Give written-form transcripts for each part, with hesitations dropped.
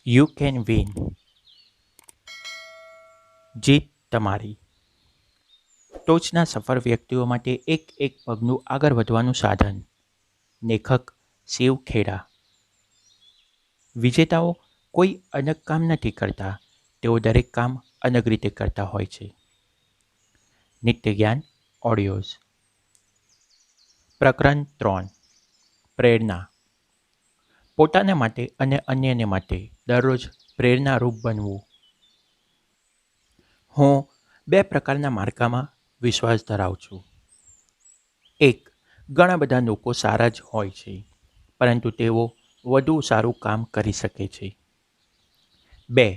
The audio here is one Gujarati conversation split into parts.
You can win. જીત તમારી. ટોચના સફળ વ્યક્તિઓ માટે એક પગનું આગળ વધવાનું સાધન. લેખક શિવ ખેડા. વિજેતાઓ કોઈ અલગ કામ નથી કરતા, તેઓ દરેક કામ અલગ રીતે કરતા હોય છે. નિત્ય જ્ઞાન ઓડિયોઝ. પ્રકરણ 3. પ્રેરણા. પોતાના માટે અને અન્યને માટે દરરોજ પ્રેરણારૂપ બનવું. હું 2 પ્રકારના માર્કામાં વિશ્વાસ ધરાવું છું. 1. ઘણા બધા લોકો સારા જ હોય છે, પરંતુ તેઓ વધુ સારું કામ કરી શકે છે. 2.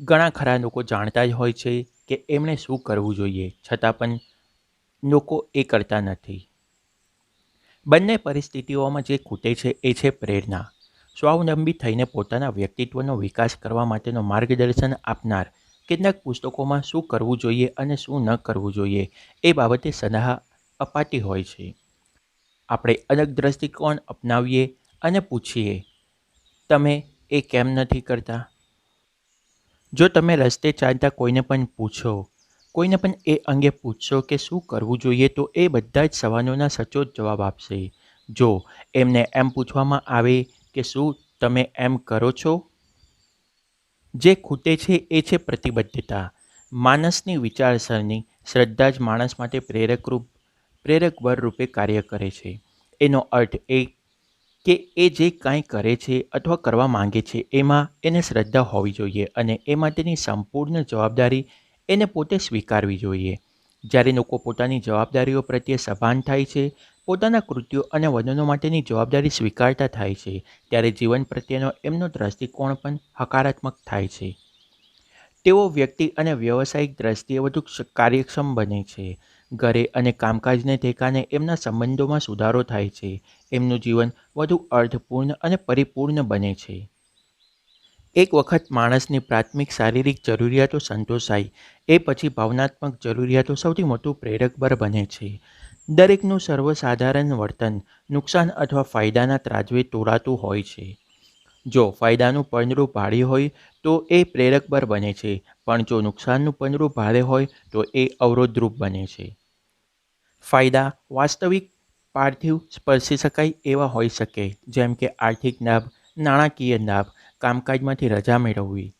ઘણા ખરા લોકો જાણતા જ હોય છે કે એમણે શું કરવું જોઈએ, છતાં પણ લોકો એ કરતા નથી. બંને પરિસ્થિતિઓમાં જે ખૂટે છે એ છે પ્રેરણા. સ્વાવલંબી થઈને પોતાના વ્યક્તિત્વનો વિકાસ કરવા માટેનો માર્ગદર્શન આપનાર કેટલાક પુસ્તકોમાં શું કરવું જોઈએ અને શું ન કરવું જોઈએ એ બાબતે સલાહ અપાતી હોય છે. આપણે અલગ દ્રષ્ટિકોણ અપનાવીએ અને પૂછીએ, તમે એ કેમ નથી કરતા? જો તમે રસ્તે ચાલતા કોઈને પણ એ અંગે પૂછશો કે શું કરવું જોઈએ, તો એ બધા જ સવાલોના સચોટ જવાબ આપશે. જો એમને એમ પૂછવામાં આવે કે શું તમે એમ કરો છો? જે ખૂટે છે એ છે પ્રતિબદ્ધતા. માણસની વિચારસરણી, શ્રદ્ધા જ માણસ માટે પ્રેરક બળ રૂપે કાર્ય કરે છે. એનો અર્થ એ કે એ જે કાંઈ કરે છે અથવા કરવા માંગે છે એમાં એને શ્રદ્ધા હોવી જોઈએ અને એ માટેની સંપૂર્ણ જવાબદારી એને પોતે સ્વીકારવી જોઈએ. જ્યારે લોકો પોતાની જવાબદારીઓ પ્રત્યે સભાન થાય છે, પોતાના કૃત્યો અને વલણો માટેની જવાબદારી સ્વીકારતા થાય છે, ત્યારે જીવન પ્રત્યેનો એમનો દ્રષ્ટિકોણ પણ હકારાત્મક થાય છે. તેઓ વ્યક્તિ અને વ્યવસાયિક દ્રષ્ટિએ વધુ કાર્યક્ષમ બને છે. ઘરે અને કામકાજને ટેકાને એમના સંબંધોમાં સુધારો થાય છે. એમનું જીવન વધુ અર્થપૂર્ણ અને પરિપૂર્ણ બને છે. એક વખત માણસની પ્રાથમિક શારીરિક જરૂરિયાતો સંતોષાય એ પછી ભાવનાત્મક જરૂરિયાતો સૌથી મોટું પ્રેરક બળ બને છે. દરેકનું સર્વસાધારણ વર્તન નુકસાન અથવા ફાયદાના ત્રાજવે તોડાતું હોય છે. જો ફાયદાનું પન્નરું ભારે હોય તો એ પ્રેરક બળ બને છે, પણ જો નુકસાનનું પન્નરું ભારે હોય તો એ અવરોધરૂપ બને છે. ફાયદા વાસ્તવિક, પાર્થિવ, સ્પર્શી શકાય એવા હોઈ શકે, જેમ કે આર્થિક લાભ, નાણાકીય લાભ, કામકાજમાંથી રજા મેળવવી.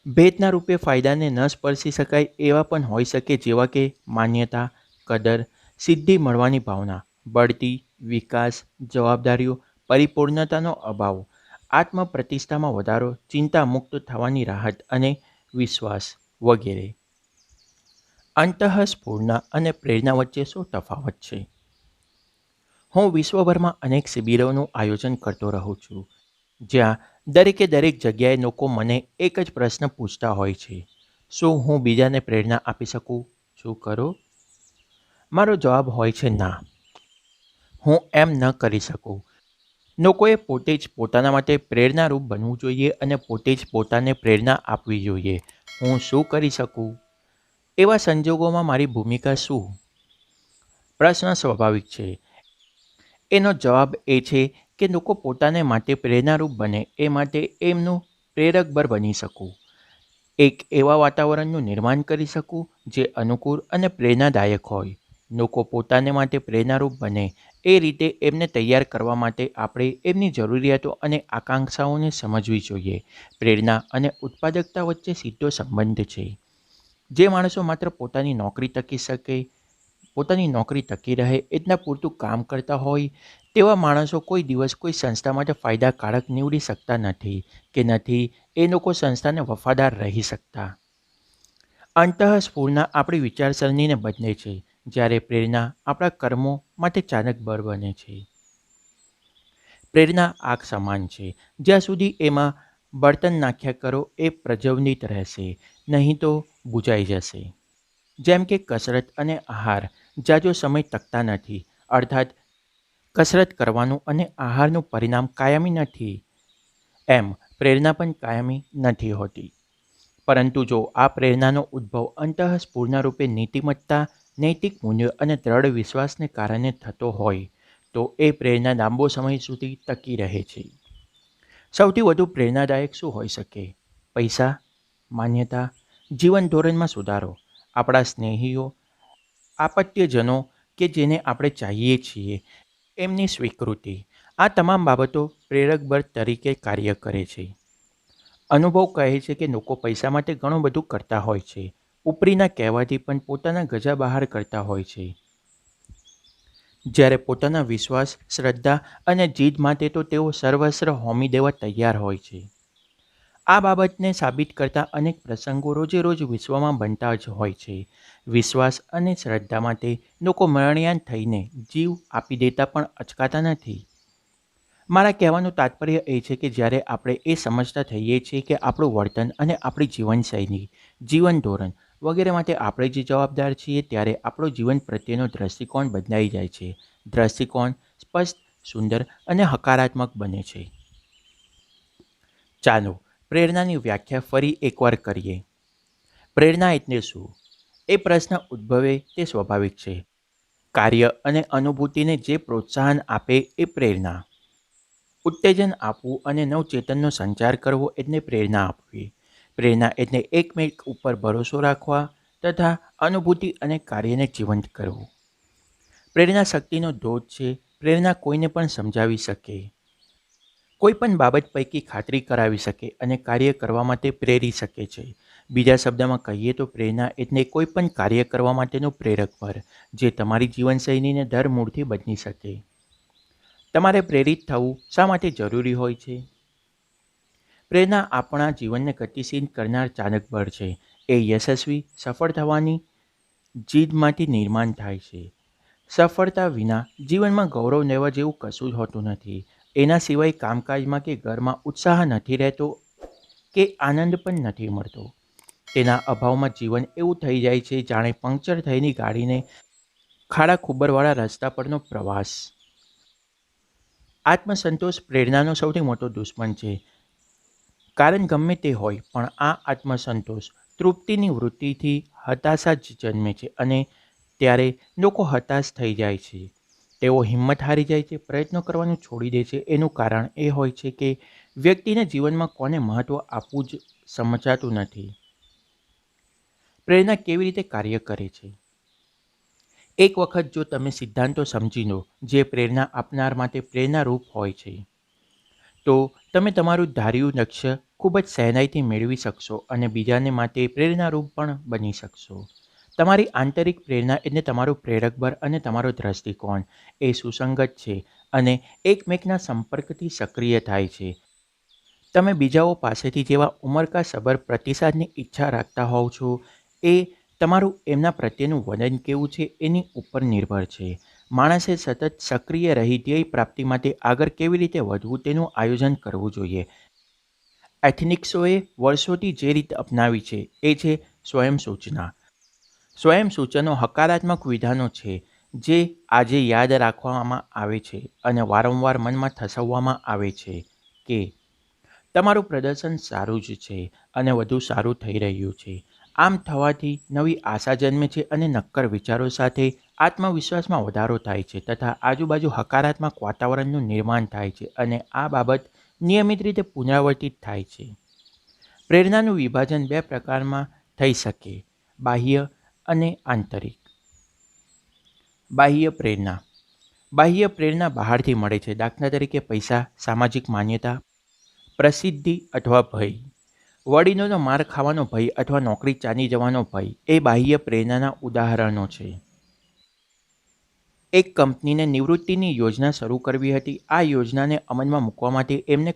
ભેટના રૂપે ફાયદાને ન સ્પર્શી શકાય એવા પણ હોઈ શકે, જેવા કે માન્યતા, કદર, સિદ્ધિ મળવાની ભાવના, બઢતી, વિકાસ, જવાબદારીઓ, પરિપૂર્ણતાનો અભાવ, આત્મપ્રતિષ્ઠામાં વધારો, ચિંતા મુક્ત થવાની રાહત અને વિશ્વાસ વગેરે. અંતઃસ્ફૂર્ણા અને પ્રેરણા વચ્ચે શું તફાવત છે? હું વિશ્વભરમાં અનેક શિબિરોનું આયોજન કરતો રહું છું, જ્યાં દરેક જગ્યાએ લોકો મને એક જ પ્રશ્ન પૂછતા હોય છે: શું હું બીજાને પ્રેરણા આપી શકું? શું કરો? મારો જવાબ હોય છે ના. હું એમ ન કરી શકું. લોકોએ પોતે જ પોતાના માટે પ્રેરણારૂપ બનવું જોઈએ અને પોતે જ પોતાને પ્રેરણા આપવી જોઈએ. હું શું કરી શકું? એવા સંજોગોમાં મારી ભૂમિકા શું? પ્રશ્ન સ્વાભાવિક છે. એનો જવાબ એ છે કે લોકો પોતાને માટે પ્રેરણારૂપ બને એ માટે એમનું પ્રેરક બળ બની શકું. એક એવા વાતાવરણનું નિર્માણ કરી શકું જે અનુકૂળ અને પ્રેરણાદાયક હોય. લોકો પોતાને માટે પ્રેરણારૂપ બને એ રીતે એમને તૈયાર કરવા માટે આપણે એમની જરૂરિયાતો અને આકાંક્ષાઓને સમજવી જોઈએ. પ્રેરણા અને ઉત્પાદકતા વચ્ચે સીધો સંબંધ છે. જે માણસો માત્ર પોતાની નોકરી ટકી રહે એટલા પૂરતું કામ કરતા હોય, તેવા માણસો કોઈ દિવસ કોઈ સંસ્થા માટે ફાયદાકારક નીવડી શકતા નથી એ લોકો સંસ્થાને વફાદાર રહી શકતા. અંતઃસ્ફૂર્ણા આપણી વિચારસરણીને બદલે છે, જ્યારે પ્રેરણા આપણા કર્મો માટે ચાલક બળ બને છે. પ્રેરણા આગ સમાન છે. જ્યાં સુધી એમાં બળતણ નાખ્યા કરો એ પ્રજ્વલિત રહેશે, નહીં તો બુઝાઈ જશે. જેમ કે કસરત અને આહાર ઝાઝો સમય ટકતા નથી, અર્થાત કસરત કરવાનું અને આહારનું પરિણામ કાયમી નથી, એમ પ્રેરણા પણ કાયમી નથી હોતી. પરંતુ જો આ પ્રેરણાનો ઉદ્ભવ અંતઃસ્ફૂર્ણા રૂપે નીતિમત્તા, નૈતિક મૂલ્યો અને દ્રઢ વિશ્વાસને કારણે થતો હોય, તો એ પ્રેરણા લાંબો સમય સુધી ટકી રહે છે. સૌથી વધુ પ્રેરણાદાયક શું હોઈ શકે? પૈસા, માન્યતા, જીવન ધોરણમાં સુધારો, આપણા સ્નેહીઓ, આપત્યજનો કે જેને આપણે ચાહીએ છીએ એમની સ્વીકૃતિ. આ તમામ બાબતો પ્રેરક બળ તરીકે કાર્ય કરે છે. અનુભવ કહે છે કે લોકો પૈસા માટે ઘણું બધું કરતા હોય છે. ઉપરીના કહેવાથી પણ પોતાના ગજા બહાર કરતા હોય છે. જ્યારે પોતાના વિશ્વાસ, શ્રદ્ધા અને જીદ માટે તો તેઓ સર્વસ્વ હોમી દેવા તૈયાર હોય છે. આ બાબતને સાબિત કરતા અનેક પ્રસંગો રોજે રોજ વિશ્વમાં બનતા જ હોય છે. વિશ્વાસ અને શ્રદ્ધા માટે લોકો મરણિયાન થઈને જીવ આપી દેતા પણ અચકાતા નથી. મારા કહેવાનું તાત્પર્ય એ છે કે જ્યારે આપણે એ સમજતા થઈએ છીએ કે આપણું વર્તન અને આપણી જીવનશૈલી, જીવન ધોરણ વગેરે માટે આપણે જે જવાબદાર છીએ, ત્યારે આપણો જીવન પ્રત્યેનો દૃષ્ટિકોણ બદલાઈ જાય છે. દૃષ્ટિકોણ સ્પષ્ટ, સુંદર અને હકારાત્મક બને છે. ચાલો પ્રેરણાની વ્યાખ્યા ફરી એકવાર કરીએ. પ્રેરણા એટલે શું? એ પ્રશ્ન ઉદ્ભવે તે સ્વાભાવિક છે. કાર્ય અને અનુભૂતિને જે પ્રોત્સાહન આપે એ પ્રેરણા. ઉત્તેજન આપવું અને નવચેતનનો સંચાર કરવો એટલે પ્રેરણા આપવી. પ્રેરણા એટલે એકમેક ઉપર ભરોસો રાખવા તથા અનુભૂતિ અને કાર્યને જીવંત કરવું. પ્રેરણા શક્તિનો ધોધ છે. પ્રેરણા કોઈને પણ સમજાવી શકે, કોઈ પણ બાબત પૈકી ખાતરી કરાવી શકે અને કાર્ય કરવા માટે પ્રેરી શકે છે. બીજા શબ્દમાં કહીએ તો પ્રેરણા એટલે કોઈ પણ કાર્ય કરવા માટેનું પ્રેરક બળ, જે તમારી જીવનશૈલીને ધરમૂળથી બદલી શકે. તમારે પ્રેરિત થવું શા માટે જરૂરી હોય છે? પ્રેરણા આપણા જીવનને ગતિશીલ કરનાર ચાલક બળ છે. એ યશસ્વી, સફળ થવાની જીદમાંથી નિર્માણ થાય છે. સફળતા વિના જીવનમાં ગૌરવ લેવા જેવું કશું જ હોતું નથી. એના સિવાય કામકાજમાં કે ઘરમાં ઉત્સાહ નથી રહેતો કે આનંદ પણ નથી મળતો. તેના અભાવમાં જીવન એવું થઈ જાય છે જાણે પંક્ચર થયેલી ગાડીને ખાડા ખુબ્બરવાળા રસ્તા પરનો પ્રવાસ. આત્મસંતોષ પ્રેરણાનો સૌથી મોટો દુશ્મન છે. કારણ ગમે તે હોય, પણ આ આત્મસંતોષ તૃપ્તિની વૃત્તિથી હતાશા જ જન્મે છે અને ત્યારે લોકો હતાશ થઈ જાય છે. તેઓ હિંમત હારી જાય છે, પ્રયત્નો કરવાનું છોડી દે છે. એનું કારણ એ હોય છે કે વ્યક્તિને જીવનમાં કોને મહત્ત્વ આપવું જ સમજાતું નથી. પ્રેરણા કેવી રીતે કાર્ય કરે છે? એક વખત જો તમે સિદ્ધાંતો સમજી લો જે પ્રેરણા આપનાર માટે પ્રેરણારૂપ હોય છે, તો તમે તમારું ધાર્યું લક્ષ્ય ખૂબ જ સહેલાઈથી મેળવી શકશો અને બીજાને માટે પ્રેરણારૂપ પણ બની શકશો. તમારી આંતરિક પ્રેરણા એટલે તમારું પ્રેરક બળ અને તમારો દૃષ્ટિકોણ એ સુસંગત છે અને એકમેકના સંપર્કથી સક્રિય થાય છે. તમે બીજાઓ પાસેથી જેવા ઉમળકાસભર પ્રતિસાદની ઈચ્છા રાખતા હોવ છો, એ તમારું એમના પ્રત્યેનું વલણ કેવું છે એની ઉપર નિર્ભર છે. માણસે સતત સક્રિય રહી ધ્યેય પ્રાપ્તિ માટે આગળ કેવી રીતે વધવું તેનું આયોજન કરવું જોઈએ. એથનિક્સોએ વર્ષોથી જે રીત અપનાવી છે એ છે સ્વયં સૂચના. સ્વયં સૂચનો હકારાત્મક વિધાનો છે જે આજે યાદ રાખવામાં આવે છે અને વારંવાર મનમાં ઠસવવામાં આવે છે કે તમારું પ્રદર્શન સારું જ છે અને વધુ સારું થઈ રહ્યું છે. આમ થવાથી નવી આશા જન્મે છે અને નક્કર વિચારો સાથે આત્મવિશ્વાસમાં વધારો થાય છે તથા આજુબાજુ હકારાત્મક વાતાવરણનું નિર્માણ થાય છે અને આ બાબત નિયમિત રીતે પુનરાવર્તિત થાય છે. પ્રેરણાનું વિભાજન બે પ્રકારમાં થઈ શકે: બાહ્ય અને આંતરિક. બાહ્ય પ્રેરણા. બાહ્ય પ્રેરણા બહારથી મળે છે, દાખલા તરીકે પૈસા, સામાજિક માન્યતા, પ્રસિદ્ધિ અથવા ભય. વડીલોનો માર ખાવાનો ભય અથવા નોકરી ચાલી જવાનો ભય એ બાહ્ય પ્રેરણાના ઉદાહરણો છે. એક કંપનીને નિવૃત્તિની યોજના શરૂ કરવી હતી. આ યોજનાને અમલમાં મૂકવા માટે એમને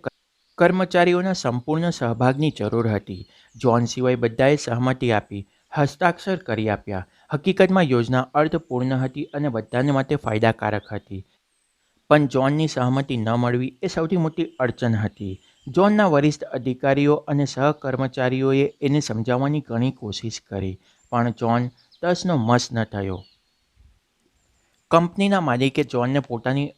કર્મચારીઓના સંપૂર્ણ સહભાગની જરૂર હતી. જોન સિવાય બધાએ સહમતિ આપી, હસ્તાક્ષર કરી આપ્યા. હકીકતમાં યોજના અર્થપૂર્ણ હતી અને બધાને માટે ફાયદાકારક હતી, પણ જોનની સહમતિ ન મળવી એ સૌથી મોટી અડચણ હતી. જોનના વરિષ્ઠ અધિકારીઓ અને સહકર્મચારીઓએ એને સમજાવવાની ઘણી કોશિશ કરી, પણ જોન તસનો મસ ન થયો. કંપનીના માલિકે જોનને પોતાની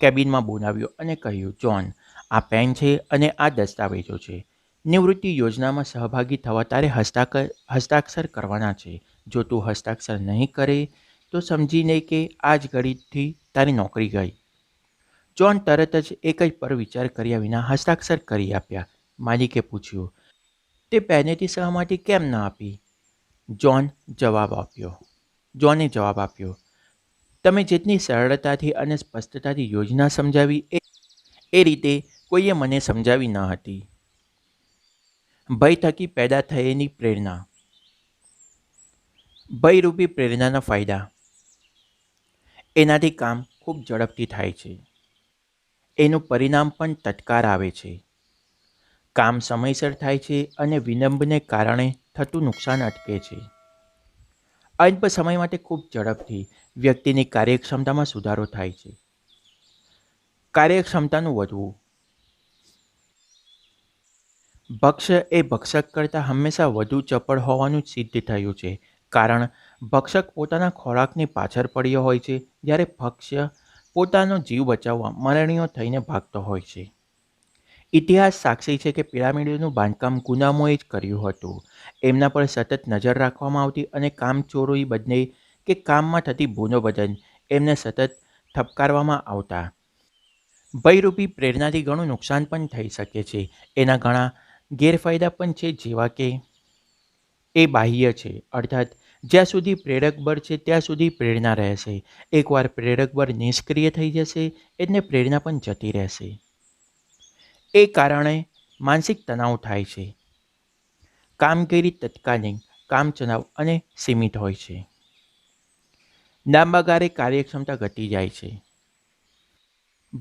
કેબિનમાં બોલાવ્યો અને કહ્યું, જોન, આ પેન છે અને આ દસ્તાવેજો છે. નિવૃત્તિ યોજનામાં સહભાગી થવા તારે હસ્તાક્ષર કરવાના છે. જો તું હસ્તાક્ષર નહીં કરે તો સમજી લે કે આજ ઘડીથી તારી નોકરી ગઈ. જ્હોન તરત જ એક જ પર વિચાર કર્યા વિના હસ્તાક્ષર કરી આપ્યા. માલિકે પૂછ્યું, તે પહેલેથી સહમતિ કેમ ન આપી? જ્હોને જવાબ આપ્યો, તમે જેટલી સરળતાથી અને સ્પષ્ટતાથી યોજના સમજાવી એ રીતે કોઈએ મને સમજાવી ન હતી. ભય થકી પેદા થયેલી પ્રેરણા. ભયરૂપી પ્રેરણાના ફાયદા. એનાથી કામ ખૂબ ઝડપથી થાય છે. એનું પરિણામ પણ તત્કાળ આવે છે. કામ સમયસર થાય છે અને વિલંબને કારણે થતું નુકસાન અટકે છે. અલ્પ સમય માટે ખૂબ ઝડપથી વ્યક્તિની કાર્યક્ષમતામાં સુધારો થાય છે. કાર્યક્ષમતાનું વધવું. ભક્ષ્ય એ ભક્ષક કરતાં હંમેશા વધુ ચપળ હોવાનું સિદ્ધ થયું છે. કારણ ભક્ષક પોતાના ખોરાકની પાછળ પડ્યો હોય છે, જ્યારે ભક્ષ્ય પોતાનો જીવ બચાવવા મરણીયો થઈને ભાગતો હોય છે. ઇતિહાસ સાક્ષી છે કે પિરામિડોનું બાંધકામ ગુલામોએ જ કર્યું હતું. એમના પર સતત નજર રાખવામાં આવતી અને કામચોરોઈ બદલે કે કામમાં થતી ભૂલો બદલ એમને સતત ઠપકારવામાં આવતા. ભયરૂપી પ્રેરણાથી ઘણું નુકસાન પણ થઈ શકે છે. એના ઘણા ગેરફાયદા પણ છે, જેવા કે એ બાહ્ય છે, અર્થાત જ્યાં સુધી પ્રેરક બળ છે ત્યાં સુધી પ્રેરણા રહેશે. એકવાર પ્રેરક બળ નિષ્ક્રિય થઈ જશે એટલે પ્રેરણા પણ જતી રહેશે. એ કારણે માનસિક તણાવ થાય છે. કામગીરી તત્કાલીન, કામચલાઉ અને સીમિત હોય છે. લાંબા ગાળે કાર્યક્ષમતા ઘટી જાય છે.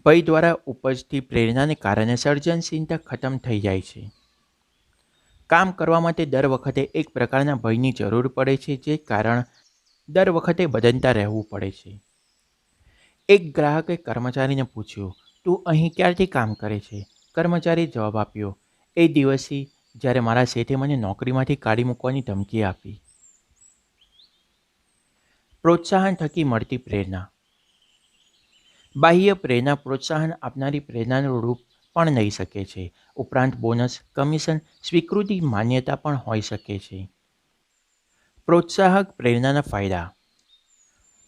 ભય દ્વારા ઉપજતી પ્રેરણાને કારણે સર્જનશીલતા ખતમ થઈ જાય છે. કામ કરવા માટે દર વખતે એક પ્રકારના ભયની જરૂર પડે છે, જે કારણ દર વખતે બદલતા રહેવું પડે છે. એક ગ્રાહકે કર્મચારીને પૂછ્યું, તું અહીં ક્યારથી કામ કરે છે? કર્મચારીએ જવાબ આપ્યો, એ દિવસથી જ્યારે મારા શેઠે મને નોકરીમાંથી કાઢી મૂકવાની ધમકી આપી. પ્રોત્સાહન થકી મળતી પ્રેરણા. બાહ્ય પ્રેરણા પ્રોત્સાહન આપનારી પ્રેરણાનું રૂપ પણ લઈ શકે છે. ઉપરાંત બોનસ, કમિશન, સ્વીકૃતિ, માન્યતા પણ હોઈ શકે છે. પ્રોત્સાહક પ્રેરણાના ફાયદા.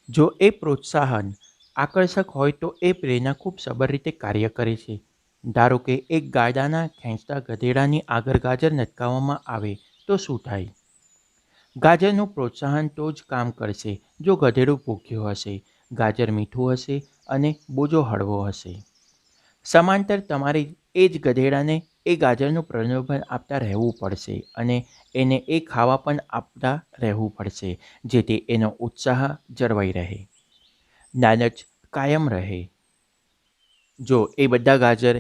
જો એ પ્રોત્સાહન આકર્ષક હોય તો એ પ્રેરણા ખૂબ સબળ રીતે કાર્ય કરે છે. ધારો કે એક ગાડાના ખેંચતા ગધેડાની આગળ ગાજર લટકાવવામાં આવે તો શું થાય? ગાજરનું પ્રોત્સાહન તો જ કામ કરશે જો ગધેડું ભૂખ્યું હશે, ગાજર મીઠું હશે અને બોજો હળવો હશે. સમાંતર તમારે એ જ ગધેડાને એ ગાજરનું પ્રલોભન આપતા રહેવું પડશે અને એને એ ખાવા પણ આપતા રહેવું પડશે, જેથી એનો ઉત્સાહ જળવાઈ રહે, લાલચ કાયમ રહે. જો એ બધા ગાજર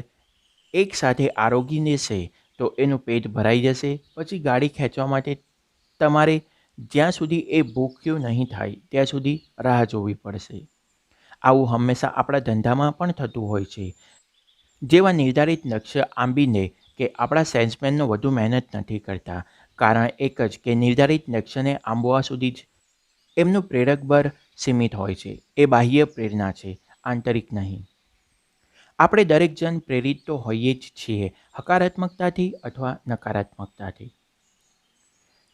એકસાથે આરોગી લેશે તો એનું પેટ ભરાઈ જશે. પછી ગાડી ખેંચવા માટે તમારે જ્યાં સુધી એ ભૂખ્યું નહીં થાય ત્યાં સુધી રાહ જોવી પડશે. આવું હંમેશા આપણા ધંધામાં પણ થતું હોય છે. જેવા નિર્ધારિત લક્ષ્ય આંબીને કે આપણા સેલ્સમેનનો વધુ મહેનત નથી કરતા. કારણ એક જ કે નિર્ધારિત લક્ષ્યને આંબવા સુધી જ એમનું પ્રેરક બળ સીમિત હોય છે. એ બાહ્ય પ્રેરણા છે, આંતરિક નહીં. આપણે દરેક જણ પ્રેરિત તો હોઈએ જ છીએ, હકારાત્મકતાથી અથવા નકારાત્મકતાથી.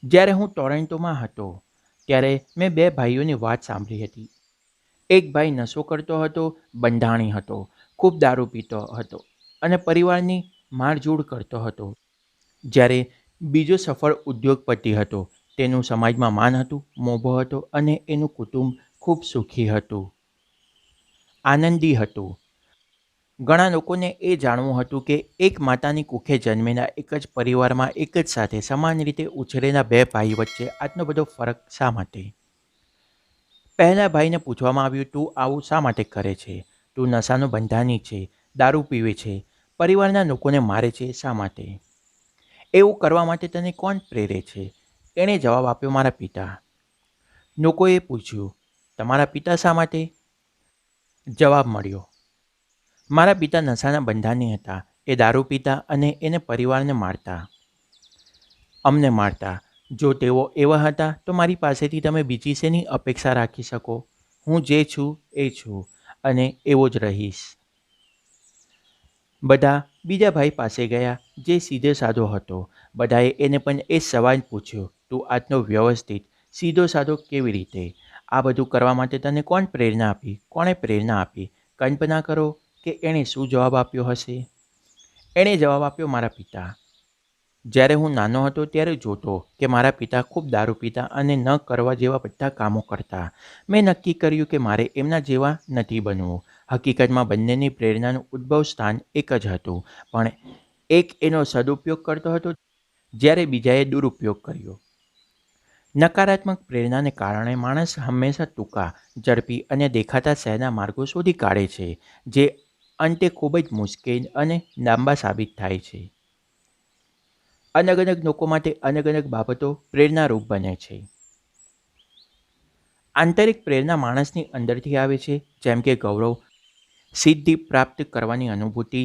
જ્યારે હું ટોરેન્ટોમાં હતો ત્યારે મેં બે ભાઈઓની વાત સાંભળી હતી. એક ભાઈ નશો કરતો હતો, બંધાણી હતો, ખૂબ દારૂ પીતો હતો અને પરિવારની મારઝૂડ કરતો હતો. જ્યારે બીજો સફળ ઉદ્યોગપતિ હતો. તેનું સમાજમાં માન હતું, મોભો હતો અને એનું કુટુંબ ખૂબ સુખી હતું, આનંદી હતું. ઘણા લોકોને એ જાણવું હતું કે એક માતાની કુખે જન્મેલા એક જ પરિવારમાં એક જ સાથે સમાન રીતે ઉછરેલા બે ભાઈ વચ્ચે આટલો બધો ફરક શા માટે? પહેલા ભાઈને પૂછવામાં આવ્યું, તું આવું શા માટે કરે છે? તું નશાનો બંધાની છે, દારૂ પીવે છે, પરિવારના લોકોને મારે છે, શા માટે? એવું કરવા માટે તને કોણ પ્રેરે છે? એણે જવાબ આપ્યો, મારા પિતા. લોકોએ પૂછ્યું, તમારા પિતા શા માટે? જવાબ મળ્યો, મારા પિતા નશાના બંધાની હતા. એ દારૂ પીતા અને એને પરિવારને મારતા, અમને મારતા. જો તેઓ એવા હતા તો મારી પાસેથી તમે બીજી શેની અપેક્ષા રાખી શકો? હું જે છું એ છું અને એવો જ રહીશ. બધા બીજા ભાઈ પાસે ગયા જે સીધો સાધો હતો. બધાએ એને પણ એ સવાલ પૂછ્યો, તું આટલો વ્યવસ્થિત, સીધો સાધો કેવી રીતે? આ બધું કરવા માટે તને કોણ પ્રેરણા આપી? કોણે પ્રેરણા આપી? કલ્પના કરો કે એણે શું જવાબ આપ્યો હશે? એણે જવાબ આપ્યો, મારા પિતા. જ્યારે હું નાનો હતો ત્યારે જોતો કે મારા પિતા ખૂબ દારૂ પીતા અને ન કરવા જેવા બધા કામો કરતા. મેં નક્કી કર્યું કે મારે એમના જેવા નથી બનવું. હકીકતમાં બંનેની પ્રેરણાનું ઉદ્ભવ સ્થાન એક જ હતું, પણ એક એનો સદુપયોગ કરતો હતો જ્યારે બીજાએ દુરુપયોગ કર્યો. નકારાત્મક પ્રેરણાને કારણે માણસ હંમેશા ટૂંકા, ઝડપી અને દેખાતા સહેલા માર્ગો શોધી કાઢે છે, જે અંતે ખૂબ જ મુશ્કેલ અને લાંબા સાબિત થાય છે. અલગ અલગ લોકો માટે અલગ અલગ બાબતો પ્રેરણારૂપ બને છે. આંતરિક પ્રેરણા માણસની અંદરથી આવે છે, જેમ કે ગૌરવ, સિદ્ધિ પ્રાપ્ત કરવાની અનુભૂતિ,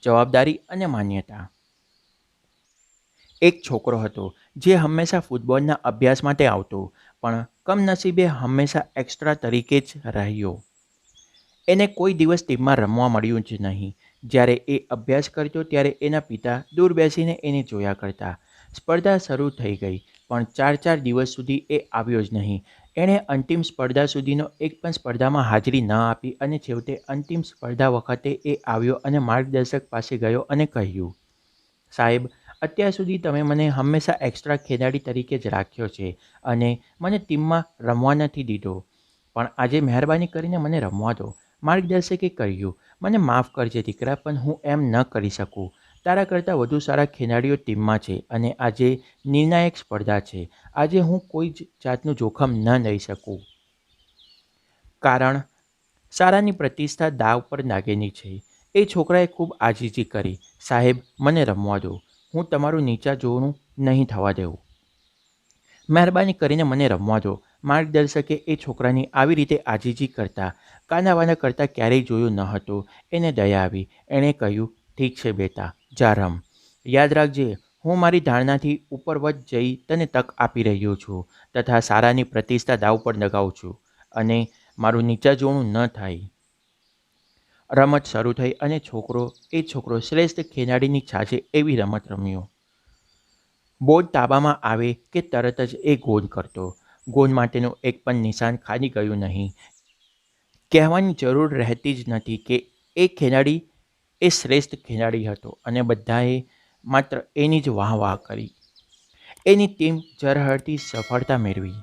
જવાબદારી અને માન્યતા. એક છોકરો હતો જે હંમેશા ફૂટબોલના અભ્યાસ માટે આવતો, પણ કમનસીબે હંમેશા એક્સ્ટ્રા તરીકે જ રહ્યો. એને કોઈ દિવસ ટીમમાં રમવા મળ્યું જ નહીં. જ્યારે એ અભ્યાસ કરતો ત્યારે એના પિતા દૂર બેસીને એને જોયા કરતા. સ્પર્ધા શરૂ થઈ ગઈ, પણ 4 દિવસ સુધી એ આવ્યો જ નહીં. એણે અંતિમ સ્પર્ધા સુધીનો એક પણ સ્પર્ધામાં હાજરી ન આપી અને છેવટે અંતિમ સ્પર્ધા વખતે એ આવ્યો અને માર્ગદર્શક પાસે ગયો અને કહ્યું, સાહેબ, અત્યાર સુધી તમે મને હંમેશા એક્સ્ટ્રા ખેલાડી તરીકે જ રાખ્યો છે અને મને ટીમમાં રમવા નથી દીધો, પણ આજે મહેરબાની કરીને મને રમવા દો. માર્ગદર્શકે કહ્યું, મને માફ કરજે દીકરા, પણ હું એમ ન કરી શકું. તારા કરતાં વધુ સારા ખેલાડીઓ ટીમમાં છે અને આજે નિર્ણાયક સ્પર્ધા છે. આજે હું કોઈ જ જાતનું જોખમ ન લઈ શકું. કારણ, શાળાની પ્રતિષ્ઠા દાવ પર લાગેલી છે. એ છોકરાએ ખૂબ આજીજી કરી, સાહેબ, મને રમવા દો. હું તમારું નીચા જોવાનું નહીં થવા દેવું. મહેરબાની કરીને મને રમવા દો. માર્ગદર્શકે એ છોકરાની આવી રીતે આજીજી કરતા, કાનાવાના કરતાં ક્યારેય જોયું ન હતું. એને દયા આવી. એણે કહ્યું, ઠીક છે બેટા, જા રમ. યાદ રાખજે, હું મારી ધારણાથી ઉપરવટ જઈ તને તક આપી રહ્યો છું તથા શાળાની પ્રતિષ્ઠા દાવ પર લગાવું છું અને મારું નીચા જોવાનું ન થાય. રમત શરૂ થઈ અને એ છોકરો શ્રેષ્ઠ ખેલાડીની છાજે એવી રમત રમ્યો. બોલ તાબામાં આવે કે તરત જ એ ગોલ કરતો. ગોલ માટેનું એક પણ નિશાન ખાલી ગયું નહીં. કહેવાની જરૂર રહેતી જ નથી કે એ ખેલાડી એ શ્રેષ્ઠ ખેલાડી હતો અને બધાએ માત્ર એની જ વાહ વાહ કરી. એની ટીમ ઝળહળતી સફળતા મેળવી.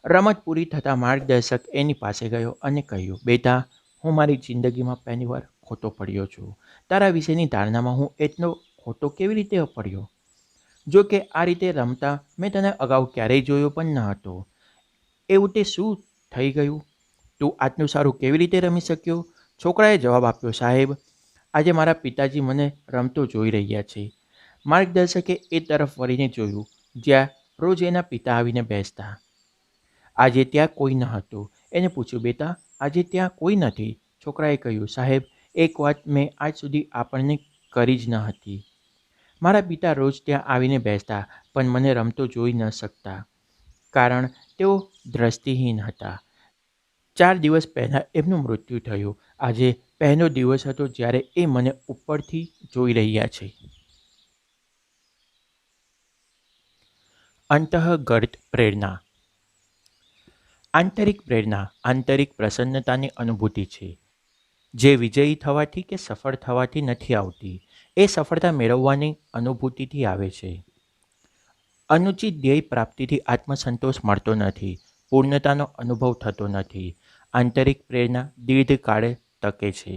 રમત પૂરી થતાં માર્ગદર્શક એની પાસે ગયો અને કહ્યું, બેટા, હું મારી જિંદગીમાં પહેલીવાર ખોટો પડ્યો છું. તારા વિશેની ધારણામાં હું એટલો ખોટો કેવી રીતે પડ્યો? જો કે આ રીતે રમતા મેં તને અગાઉ ક્યારેય જોયો પણ ન હતો. એવું તે શું થઈ ગયું? તું આટલું સારું કેવી રીતે રમી શક્યો? છોકરાએ જવાબ આપ્યો, સાહેબ, આજે મારા પિતાજી મને રમતો જોઈ રહ્યા છે. માર્ગદર્શકે એ તરફ વળીને જોયું જ્યાં રોજ એના પિતા આવીને બેસતા. આજે ત્યાં કોઈ ન હતું. એને પૂછ્યું, બેટા, આજે ત્યાં કોઈ નથી? છોકરાએ કહ્યું, સાહેબ, એક વાત મેં આજ સુધી આપણને કરી જ ન હતી. મારા પિતા રોજ ત્યાં આવીને બેસતા, પણ મને રમતો જોઈ ન શકતા, કારણ તેઓ દ્રષ્ટિહીન હતા. 4 દિવસ પહેલાં એમનું મૃત્યુ થયું. આજે પહેલો દિવસ હતો જ્યારે એ મને ઉપરથી જોઈ રહ્યા છે. અંતઃગત પ્રેરણા. આંતરિક પ્રેરણા આંતરિક પ્રસન્નતાની અનુભૂતિ છે, જે વિજયી થવાથી કે સફળ થવાથી નથી આવતી. એ સફળતા મેળવવાની અનુભૂતિથી આવે છે. અનુચિત ધ્યેય પ્રાપ્તિથી આત્મસંતોષ મળતો નથી. પૂર્ણતાનો અનુભવ થતો નથી. આંતરિક પ્રેરણા દીર્ઘકાળે ટકે છે,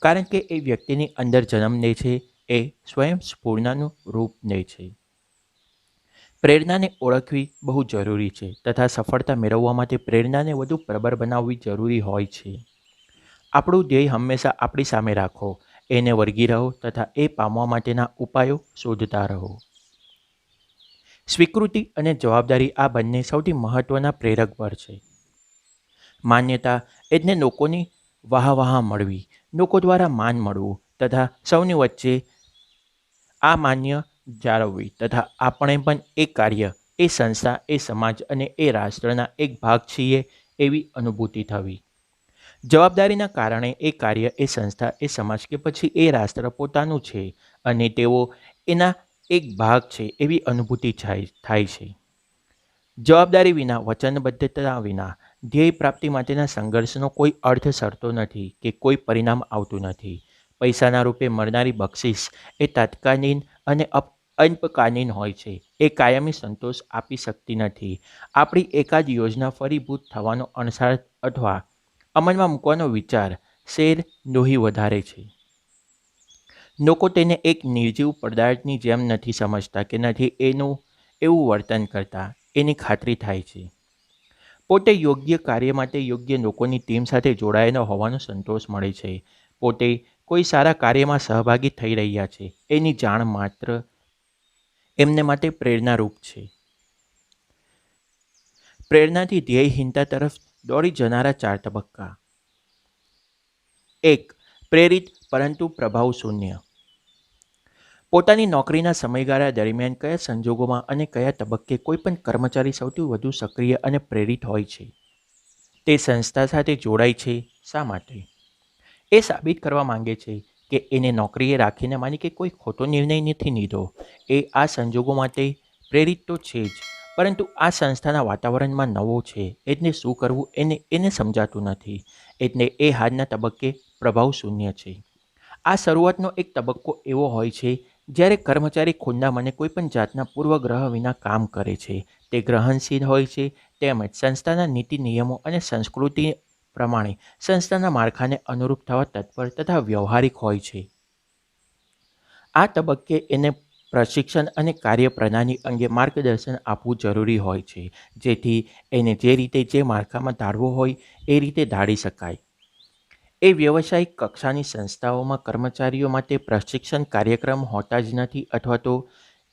કારણ કે એ વ્યક્તિની અંદર જન્મ લે છે. એ સ્વયં સ્ફૂર્ણાનું રૂપ લે છે. પ્રેરણાને ઓળખવી બહુ જરૂરી છે તથા સફળતા મેળવવા માટે પ્રેરણાને વધુ પ્રબળ બનાવવી જરૂરી હોય છે. આપણું ધ્યેય હંમેશા આપણી સામે રાખો, એને વળગી રહો તથા એ પામવા માટેના ઉપાયો શોધતા રહો. સ્વીકૃતિ અને જવાબદારી આ બંને સૌથી મહત્ત્વના પ્રેરક બળ છે. માન્યતા એટલે લોકોની વાહવાહ મળવી, લોકો દ્વારા માન મળવું તથા સૌની વચ્ચે આ માન્ય જાળવવી તથા આપણે પણ એ કાર્ય, એ સંસ્થા, એ સમાજ અને એ રાષ્ટ્રના એક ભાગ છીએ એવી અનુભૂતિ થવી. જવાબદારીના કારણે એ કાર્ય, એ સંસ્થા, એ સમાજ કે પછી એ રાષ્ટ્ર પોતાનું છે અને તેઓ એના એક ભાગ છે એવી અનુભૂતિ થાય છે. જવાબદારી વિના, વચનબદ્ધતા વિના ધ્યેય પ્રાપ્તિ માટેના સંઘર્ષનો કોઈ અર્થ સરતો નથી કે કોઈ પરિણામ આવતું નથી. પૈસાના રૂપે મળનારી બક્ષિસ એ તાત્કાલિન અને અલ્પકાલીન હોય છે. એ કાયમી સંતોષ આપી શકતી નથી. આપણી એકાદ યોજના ફળીભૂત થવાનો અણસાર અથવા અમલમાં મૂકવાનો વિચાર શેર લોહી વધારે છે. લોકો તેને એક નિર્જીવ પદાર્થની જેમ નથી સમજતા કે નથી એવું વર્તન કરતા. એની ખાતરી થાય છે. પોતે યોગ્ય કાર્ય માટે યોગ્ય લોકોની ટીમ સાથે જોડાયેલો હોવાનો સંતોષ મળે છે. પોતે કોઈ સારા કાર્યમાં સહભાગી થઈ રહ્યા છે એની જાણ માત્ર એમને માટે પ્રેરણારૂપ છે. પ્રેરણાથી ધ્યેયહીનતા તરફ દોડી જનારા 4 તબક્કા. 1. પ્રેરિત પરંતુ પ્રભાવ શૂન્ય. પોતાની નોકરીના સમયગાળા દરમિયાન કયા સંજોગોમાં અને કયા તબક્કે કોઈપણ કર્મચારી સૌથી વધુ સક્રિય અને પ્રેરિત હોય છે? તે સંસ્થા સાથે જોડાય છે. શા માટે? એ સાબિત કરવા માંગે છે કે એને નોકરીએ રાખીને માની કે કોઈ ખોટો નિર્ણય નથી લીધો. એ આ સંજોગો માટે પ્રેરિત તો છે જ, પરંતુ આ સંસ્થાના વાતાવરણમાં નવો છે એટલે શું કરવું એને સમજાતું નથી. એટલે એ હાલના તબક્કે પ્રભાવ શૂન્ય છે. આ શરૂઆતનો એક તબક્કો એવો હોય છે જ્યારે કર્મચારી ખુલ્લા મને કોઈપણ જાતના પૂર્વગ્રહ વિના કામ કરે છે. તે ગ્રહણશીલ હોય છે તેમજ સંસ્થાના નીતિ નિયમો અને સંસ્કૃતિ પ્રમાણે સંસ્થાના માળખાને અનુરૂપ થવા તત્પર તથા વ્યવહારિક હોય છે. આ તબક્કે એને પ્રશિક્ષણ અને કાર્યપ્રણાલી અંગે માર્ગદર્શન આપવું જરૂરી હોય છે, જેથી એને જે રીતે જે માળખામાં ધારવું હોય એ રીતે ધારી શકાય. એ વ્યવસાયિક કક્ષાની સંસ્થાઓમાં કર્મચારીઓ માટે પ્રશિક્ષણ કાર્યક્રમ હોતા જ નથી અથવા તો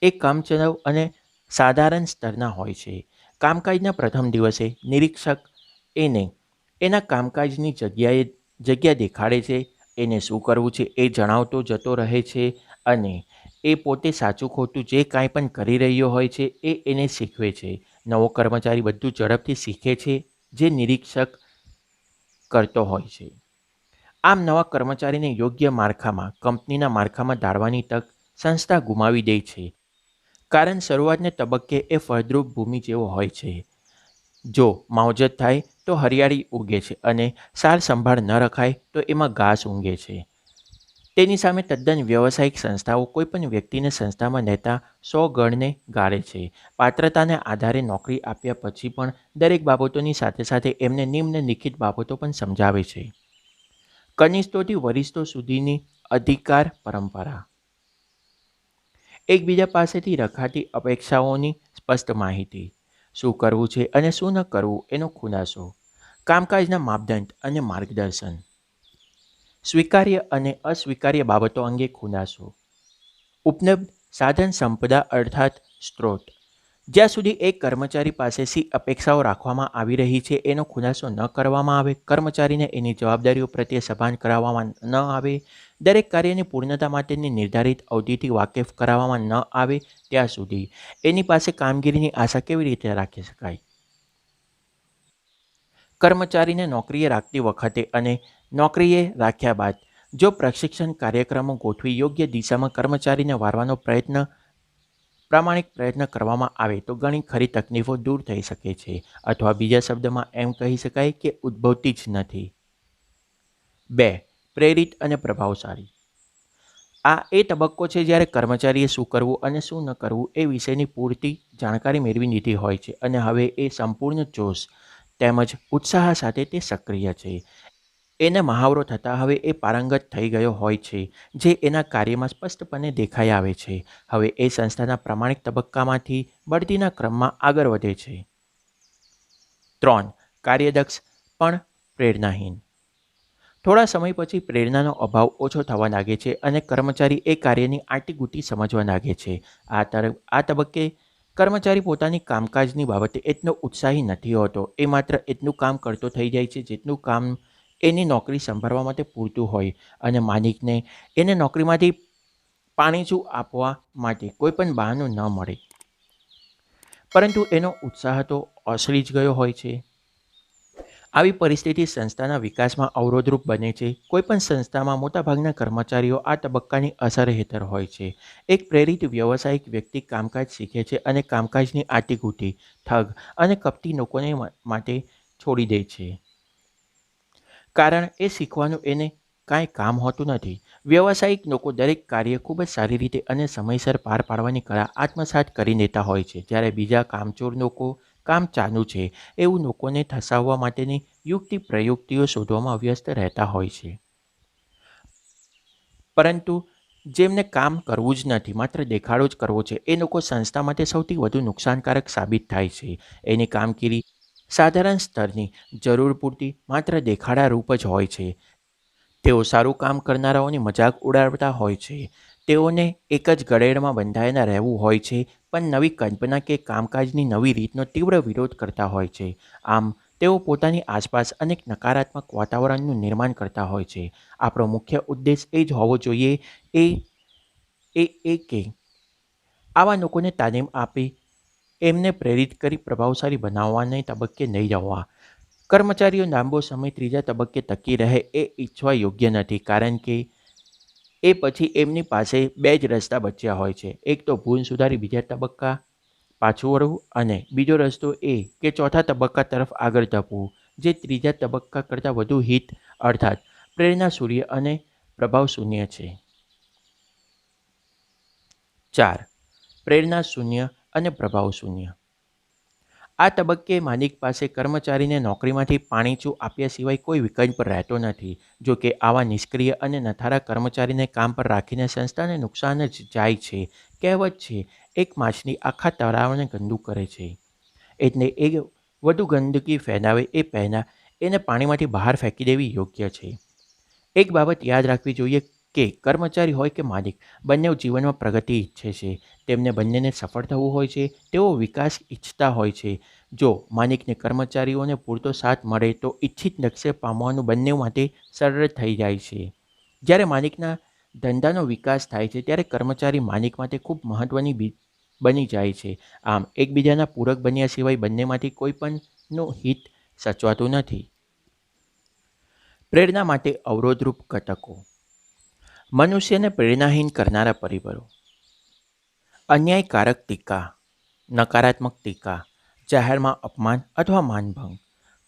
એ કામચલાઉ અને સાધારણ સ્તરના હોય છે. કામકાજના પ્રથમ દિવસે નિરીક્ષક એને એના કામકાજની જગ્યા દેખાડે છે, એને શું કરવું છે એ જણાવતો જતો રહે છે અને એ પોતે સાચું ખોટું જે કાંઈ પણ કરી રહ્યો હોય છે એ એને શીખવે છે. નવો કર્મચારી બધું ઝડપથી શીખે છે જે નિરીક્ષક કરતો હોય છે. આમ નવા કર્મચારીને યોગ્ય માળખામાં કંપનીના માળખામાં ધારવાની તક સંસ્થા ગુમાવી દે છે, કારણ શરૂઆતના તબક્કે એ ફળદ્રુપ ભૂમિ જેવો હોય છે. જો માવજત થાય તો હરિયાળી ઉગે છે અને સાર સંભાળ ન રખાય તો એમાં ઘાસ ઊંઘે છે. તેની સામે તદ્દન વ્યવસાયિક સંસ્થાઓ કોઈપણ વ્યક્તિને સંસ્થામાં લેતા 100 ગણને ગાળે છે. પાત્રતાને આધારે નોકરી આપ્યા પછી પણ દરેક બાબતોની સાથે સાથે એમને નિમ્નલિખિત બાબતો પણ સમજાવે છે. કનિષ્ઠોથી વરિષ્ઠો સુધીની અધિકાર પરંપરા. એકબીજા પાસેથી રખાતી અપેક્ષાઓની સ્પષ્ટ માહિતી. શું કરવું છે અને શું ન કરવું એનો ખુલાસો. કામકાજના માપદંડ અને માર્ગદર્શન. સ્વીકાર્ય અને અસ્વીકાર્ય બાબતો અંગે ખુલાસો. ઉપલબ્ધ સાધન સંપદા અર્થાત સ્ત્રોત. જ્યાં સુધી એક કર્મચારી પાસેથી અપેક્ષાઓ રાખવામાં આવી રહી છે એનો ખુલાસો ન કરવામાં આવે, કર્મચારીને એની જવાબદારીઓ પ્રત્યે સભાન કરાવવામાં ન આવે, દરેક કાર્યની પૂર્ણતા માટેની નિર્ધારિત અવધિથી વાકેફ કરાવવામાં ન આવે ત્યાં સુધી એની પાસે કામગીરીની આશા કેવી રીતે રાખી શકાય? કર્મચારીને નોકરીએ રાખતી વખતે અને નોકરીએ રાખ્યા બાદ જો પ્રશિક્ષણ કાર્યક્રમો ગોઠવી યોગ્ય દિશામાં કર્મચારીને વારવાનો પ્રામાણિક પ્રયત્ન કરવામાં આવે તો ઘણી ખરી તકલીફો દૂર થઈ શકે છે, અથવા બીજા શબ્દમાં એમ કહી શકાય કે ઉદ્ભવતી જ નથી. 2. પ્રેરિત અને પ્રભાવશાળી. આ એ તબક્કો છે જ્યારે કર્મચારીએ શું કરવું અને શું ન કરવું એ વિશેની પૂરતી જાણકારી મેળવી લીધી હોય છે અને હવે એ સંપૂર્ણ જોશ તેમજ ઉત્સાહ સાથે તે સક્રિય છે. એને મહાવરો થતાં હવે એ પારંગત થઈ ગયો હોય છે, જે એના કાર્યમાં સ્પષ્ટપણે દેખાઈ આવે છે. હવે એ સંસ્થાના પ્રમાણિક તબક્કામાંથી બઢતીના ક્રમમાં આગળ વધે છે. 3. કાર્યદક્ષ પણ પ્રેરણાહીન. થોડા સમય પછી પ્રેરણાનો અભાવ ઓછો થવા લાગે છે અને કર્મચારી એ કાર્યની આંટીઘૂંટી સમજવા લાગે છે. આ તબક્કે કર્મચારી પોતાની કામકાજની બાબતે એટલો ઉત્સાહી નથી હોતો. એ માત્ર એટલું કામ કરતો થઈ જાય છે જેટલું કામ એની નોકરી સંભાળવા માટે પૂરતું હોય અને માલિકને એને નોકરીમાંથી પાણીચું આપવા માટે કોઈ પણ બહાનું ન મળે. પરંતુ એનો ઉત્સાહ તો ઓસરી જ ગયો હોય છે. આવી પરિસ્થિતિ સંસ્થાના વિકાસમાં અવરોધરૂપ બને છે. કોઈપણ સંસ્થામાં મોટાભાગના કર્મચારીઓ આ તબક્કાની અસર હેઠળ હોય છે. એક પ્રેરિત વ્યવસાયિક વ્યક્તિ કામકાજ શીખે છે અને કામકાજની આંટીઘૂંટી, ઠગ અને કપટી લોકોને માટે છોડી દે છે, કારણ એ શીખવાનું એને કાંઈ કામ હોતું નથી. વ્યવસાયિક લોકો દરેક કાર્ય ખૂબ જ સારી રીતે અને સમયસર પાર પાડવાની કળા આત્મસાત કરી લેતા હોય છે, જ્યારે બીજા કામચોર લોકો કામ ચાલુ છે એવું લોકોને થસાવવા માટેની યુક્તિ પ્રયુક્તિઓ શોધવામાં વ્યસ્ત રહેતા હોય છે. પરંતુ જેમને કામ કરવું જ નથી, માત્ર દેખાડો જ કરવો છે, એ લોકો સંસ્થા માટે સૌથી વધુ નુકસાનકારક સાબિત થાય છે. એની કામગીરી સાધારણ સ્તરની, જરૂર પૂરતી, માત્ર દેખાડા રૂપ જ હોય છે. તેઓ સારું કામ કરનારાઓની મજાક ઉડાડતા હોય છે. તેઓને એક જ ગળેડમાં બંધાયેલા રહેવું હોય છે, પણ નવી કલ્પના કે કામકાજની નવી રીતનો તીવ્ર વિરોધ કરતા હોય છે. આમ તેઓ પોતાની આસપાસ અનેક નકારાત્મક વાતાવરણનું નિર્માણ કરતા હોય છે. આપણો મુખ્ય ઉદ્દેશ એ જ હોવો જોઈએ એ એ એ કે આવા લોકોને તાલીમ આપી એમને પ્રેરિત કરી પ્રભાવશાળી બનાવવાને તબક્કે નહીં જવા. કર્મચારીઓ લાંબો સમય ત્રીજા તબક્કે ટકી રહે એ ઈચ્છવા યોગ્ય નથી, કારણ કે એ પછી એમની પાસે બે જ રસ્તા બચ્યા હોય છે. એક તો ભૂલ સુધારી બીજા તબક્કા પાછું વળવું, અને બીજો રસ્તો એ કે ચોથા તબક્કા તરફ આગળ ધપવું, જે ત્રીજા તબક્કા કરતાં વધુ હિત અર્થાત પ્રેરણા શૂન્ય અને પ્રભાવ શૂન્ય છે. 4. પ્રેરણા શૂન્ય અને પ્રભાવ શૂન્ય. આ તબક્કે માલિક પાસે કર્મચારીને નોકરીમાંથી પાણીચું આપ્યા સિવાય કોઈ વિકલ્પ રહેતો નથી. જો કે આવા નિષ્ક્રિય અને નઠારા કર્મચારીને કામ પર રાખીને સંસ્થાને નુકસાન જ જાય છે. કહેવત છે, એક માછલી આખા તળાવને ગંદુ કરે છે. એટલે એ વધુ ગંદકી ફેલાવે એ પહેલાં એને પાણીમાંથી બહાર ફેંકી દેવી યોગ્ય છે. એક બાબત યાદ રાખવી જોઈએ કે કર્મચારી હોય કે માલિક, બંને જીવનમાં પ્રગતિ ઈચ્છે છે. તેમને બંનેને સફળ થવું હોય છે. તેઓ વિકાસ ઈચ્છતા હોય છે. જો માલિકને કર્મચારીઓને પૂરતો સાથ મળે તો ઈચ્છિત લક્ષ્ય પામવાનું બંને માટે સરળ થઈ જાય છે. જ્યારે માલિકના ધંધાનો વિકાસ થાય છે ત્યારે કર્મચારી માલિક માટે ખૂબ મહત્વની બની જાય છે. આમ એકબીજાના પૂરક બન્યા સિવાય બંનેમાંથી કોઈ પણનું હિત સચવાતું નથી. પ્રેરણા માટે અવરોધરૂપ ઘટકો. મનુષ્યને પ્રેરણાહીન કરનારા પરિબળો: અન્યાયકારક ટીકા, નકારાત્મક ટીકા, જાહેરમાં અપમાન અથવા માનભંગ.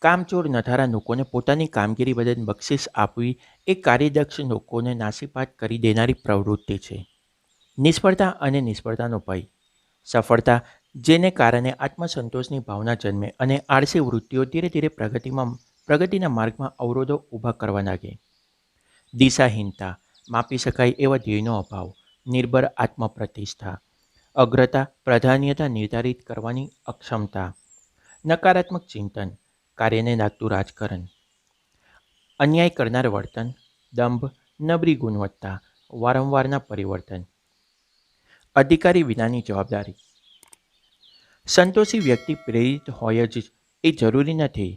કામચોર નઠારા લોકોને પોતાની કામગીરી બદલ બક્ષિસ આપવી એ કાર્યદક્ષ લોકોને નાસીપાત કરી દેનારી પ્રવૃત્તિ છે. નિષ્ફળતા અને નિષ્ફળતાનો ભય. સફળતા જેને કારણે આત્મસંતોષની ભાવના જન્મે અને આળસી વૃત્તિઓ ધીરે ધીરે પ્રગતિના માર્ગમાં અવરોધો ઊભા કરવા લાગે. દિશાહીનતા, માપી શકાય એવા ધ્યેયનો અભાવ, નિર્ભર આત્મપ્રતિષ્ઠા, અગ્રતા પ્રાધાન્યતા નિર્ધારિત કરવાની અક્ષમતા, નકારાત્મક ચિંતન, કાર્યને લાગતું રાજકારણ, અન્યાય કરનાર વર્તન, દંભ, નબળી ગુણવત્તા, વારંવારના પરિવર્તન, અધિકારી વિનાની જવાબદારી. સંતોષી વ્યક્તિ પ્રેરિત હોય જ એ જરૂરી નથી.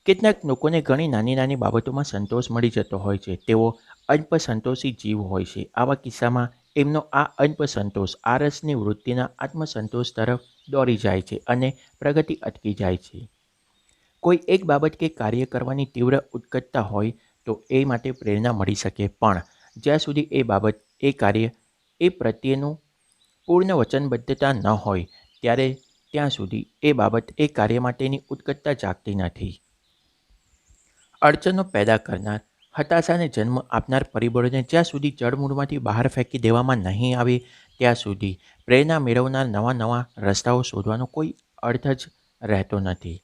કેટલાક લોકોને ઘણી નાની નાની બાબતોમાં સંતોષ મળી જતો હોય છે. તેઓ અલ્પસંતોષી જીવ હોય છે. આવા કિસ્સામાં એમનો આ અલ્પસંતોષ આળસની વૃત્તિના આત્મસંતોષ તરફ દોરી જાય છે અને પ્રગતિ અટકી જાય છે. કોઈ એક બાબત કે કાર્ય કરવાની તીવ્ર ઉત્કટતા હોય તો એ માટે પ્રેરણા મળી શકે, પણ જ્યાં સુધી એ બાબત, એ કાર્ય, એ પ્રત્યેનું પૂર્ણ વચનબદ્ધતા ન હોય ત્યાં સુધી એ બાબત, એ કાર્ય માટેની ઉત્કટતા જાગતી નથી. અડચણો પેદા કરનાર, હતાશાને જન્મ આપનાર પરિબળોને જ્યાં સુધી જળમૂળમાંથી બહાર ફેંકી દેવામાં નહીં આવે ત્યાં સુધી પ્રેરણા મેળવનાર નવા રસ્તાઓ શોધવાનો કોઈ અર્થ જ રહેતો નથી.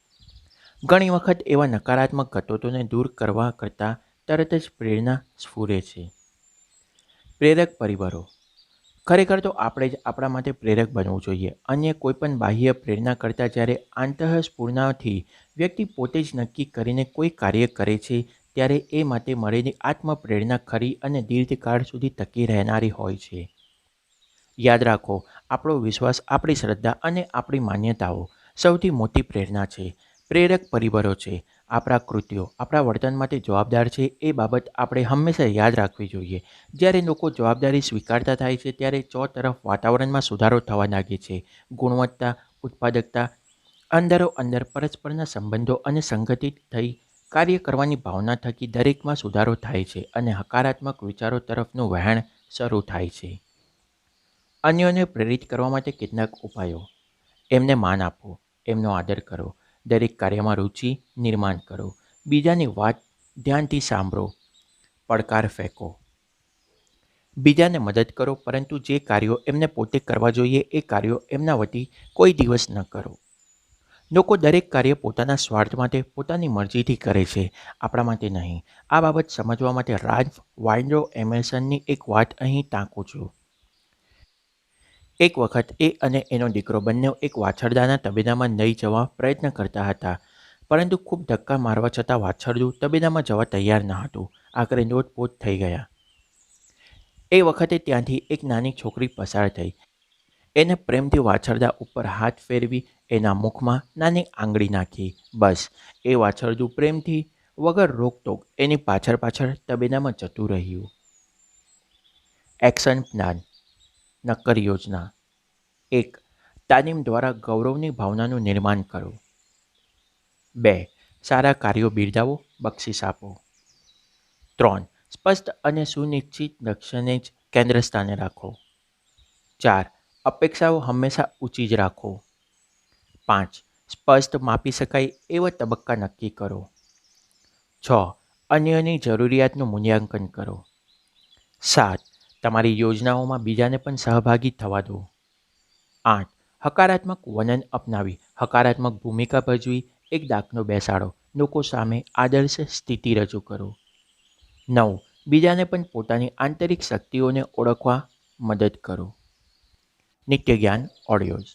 ઘણી વખત એવા નકારાત્મક ઘટકોને દૂર કરવા કરતાં તરત જ પ્રેરણા સ્ફુરે છે. પ્રેરક પરિબળો. ખરેખર તો આપણે જ આપણા માટે પ્રેરક બનવું જોઈએ. અન્ય કોઈપણ બાહ્ય પ્રેરણા કરતાં જ્યારે આંતઃસ્ફુરણાથી વ્યક્તિ પોતે જ નક્કી કરીને કોઈ કાર્ય કરે છે ત્યારે એ માટે મળેલી આત્મપ્રેરણા ખરી અને દીર્ઘકાળ સુધી ટકી રહેનારી હોય છે. યાદ રાખો, આપણો વિશ્વાસ, આપણી શ્રદ્ધા અને આપણી માન્યતાઓ સૌથી મોટી પ્રેરણા છે. પ્રેરક પરિબળો છે. આપણા કૃત્યો આપણા વર્તન માટે જવાબદાર છે. એ બાબત આપણે હંમેશા યાદ રાખવી જોઈએ. જ્યારે લોકો જવાબદારી સ્વીકારતા થાય છે ત્યારે ચોતરફ વાતાવરણમાં સુધારો થવા લાગે છે. ગુણવત્તા, ઉત્પાદકતા, અંદરોઅંદર પરસ્પરના સંબંધો અને સંગઠિત થઈ કાર્ય કરવાની ભાવના થકી દરેકમાં સુધારો થાય છે અને હકારાત્મક વિચારો તરફનું વહેણ શરૂ થાય છે. અન્યોને પ્રેરિત કરવા માટે કેટલાક ઉપાયો: એમને માન આપવું, એમનો આદર કરો, દરેક કાર્યમાં રુચિ નિર્માણ કરો. બીજાની વાત ધ્યાનથી સાંભળો. પડકાર ફેંકો. બીજાને મદદ કરો, પરંતુ જે કાર્યો એમને પોતે કરવા જોઈએ એ કાર્યો એમના વતી કોઈ દિવસ ન કરો. લોકો દરેક કાર્ય પોતાના સ્વાર્થ માટે, પોતાની મરજીથી કરે છે, આપણા માટે નહીં. આ બાબત સમજવા માટે રાલ્ફ વાલ્ડો એમર્સનની એક વાત અહીં ટાંકું છું. એક વખત એ અને એનો દીકરો બંને એક વાછરદાના તબેલામાં લઈ જવા પ્રયત્ન કરતા હતા, પરંતુ ખૂબ ધક્કા મારવા છતાં વાછરડું તબેલામાં જવા તૈયાર ન હતું. આખરે લોટપોટ થઈ ગયા. એ વખતે ત્યાંથી એક નાની છોકરી પસાર થઈ. એને પ્રેમથી વાછરડા ઉપર હાથ ફેરવી એના મુખમાં નાની આંગળી નાખી. બસ, એ વાછરડું પ્રેમથી વગર રોકટોક એની પાછળ પાછળ તબેલામાં જતું રહ્યું. Action plan. નક્કર યોજના. 1. તાલીમ દ્વારા ગૌરવની ભાવનાનું નિર્માણ કરો. 2. સારા કાર્યો બિરદાવો, બક્ષિસ આપો. 3. સ્પષ્ટ અને સુનિશ્ચિત લક્ષ્યને જ કેન્દ્ર સ્થાને રાખો. 4. અપેક્ષાઓ હંમેશા ઊંચી જ રાખો. 5. સ્પષ્ટ માપી શકાય એવા તબક્કા નક્કી કરો. 6. અન્યની જરૂરિયાતનું મૂલ્યાંકન કરો. 7. તમારી યોજનાઓમાં બીજાને પણ સહભાગી થવા દો. 8. હકારાત્મક વલણ અપનાવી હકારાત્મક ભૂમિકા ભજવી એક દાખલો બેસાડો. લોકો સામે આદર્શ સ્થિતિ રજૂ કરો. 9. બીજાને પણ પોતાની આંતરિક શક્તિઓને ઓળખવા મદદ કરો. નિત્ય જ્ઞાન ઓડિયોઝ.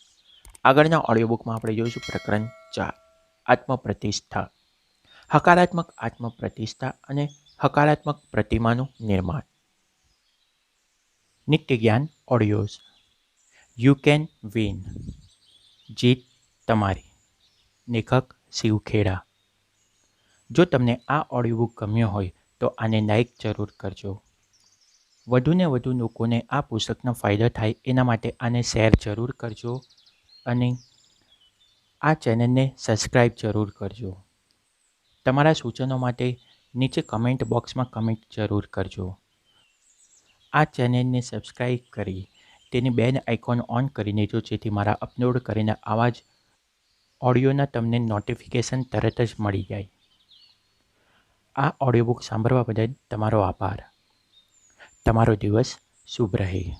આગળના ઓડિયો બુકમાં આપણે જોઈશું પ્રકરણ 4, આત્મપ્રતિષ્ઠા. હકારાત્મક આત્મપ્રતિષ્ઠા અને હકારાત્મક પ્રતિમાનું નિર્માણ. નિત્ય જ્ઞાન ઓડિયોઝ. You can win. જીત તમારી. લેખક શિવ ખેડા. જો તમને આ ઓડિયો બુક ગમ્યો હોય તો આને લાઈક જરૂર કરજો. વધુને વધુ લોકોને આ પુસ્તકનો ફાયદો થાય એના માટે આને શેર જરૂર કરજો અને આ ચેનલને સબસ્ક્રાઈબ જરૂર કરજો. તમારા સૂચનો માટે નીચે કમેન્ટ બોક્સમાં કમેન્ટ જરૂર કરજો. આ ચેનલને સબસ્ક્રાઈબ કરી તેની બેલ આઇકોન ઓન કરી દેજો, જેથી મારા અપલોડ કરીને આવા જ ઓડિયોના તમને નોટિફિકેશન તરત જ મળી જાય. આ ઓડિયો બુક સાંભળવા બદલ તમારો આભાર. તમારો દિવસ શુભ રહે.